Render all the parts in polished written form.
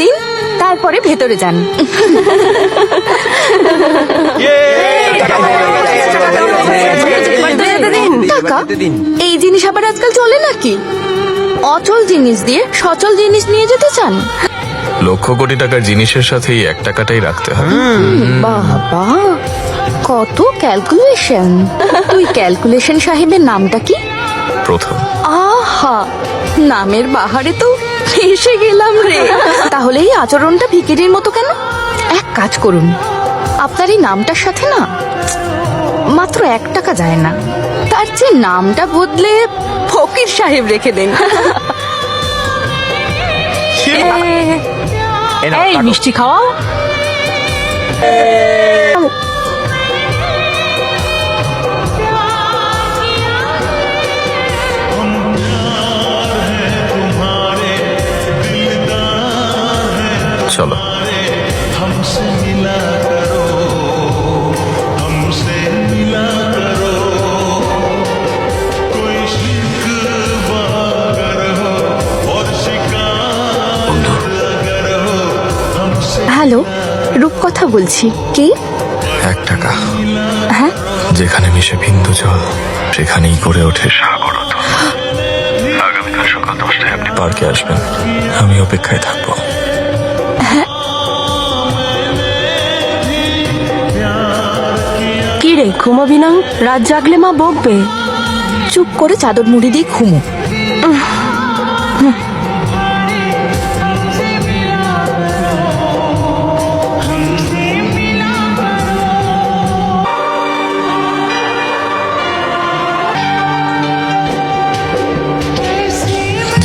দিন, তারপরে ভেতরে যান। টাকা, এই জিনিস আবার আজকাল চলে নাকি? অচল জিনিস দিয়ে সচল জিনিস নিয়ে যেতে চান? লক্ষ কোটি টাকার জিনিসের সাথে এই 1 টাকাটাই রাখতে হবে। বাবা, কত ক্যালকুলেশন। তুই ক্যালকুলেশন সাহেবের নামটা কি? প্রথম। আহা, নামের বাহারে তো এসে গেলাম রে। তাহলে এই আচরণটা ভিকিরির মতো কেন? এক কাজ করুন, আপনার এই নামটার সাথে না মাত্র 1 টাকা যায় না, তার চেয়ে নামটা বদলে ফকির সাহেব রেখে দেন। এই মিষ্টি খাওয়াও। চলো। হ্যালো, রূপকথা বলছি। কে? 1 টাকা, হ্যাঁ, যেখানে মিশে বিন্দু জল সেখানেই গড়ে ওঠে সাগর অতল। আগামীকাল সকাল 10টায় আপনি পার্কে আসবেন, আমি অপেক্ষায় থাকবো। কি রে, ঘুমাবি না? রাত জাগলে মা বকবে। চুপ করে চাদর মুড়ি দিয়ে ঘুমো।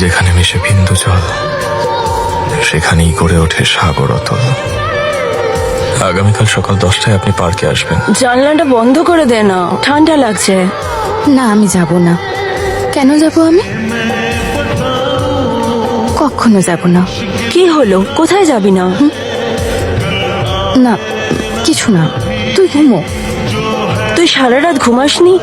যেখানে মিশে বিন্দু জল সেখানেই গড়ে ওঠে সাগর অতল। আগামীকাল সকাল 10টায় আপনি পার্কে আসবেন। জানলাটা বন্ধ করে দে না, ঠান্ডা লাগছে। না, আমি যাব না। কেন যাব আমি? কখনো যাব না। কি হলো, কোথায় যাবি না? না, কিছু না, তুই ঘুমো। তুই সারা রাত ঘুমাসনি?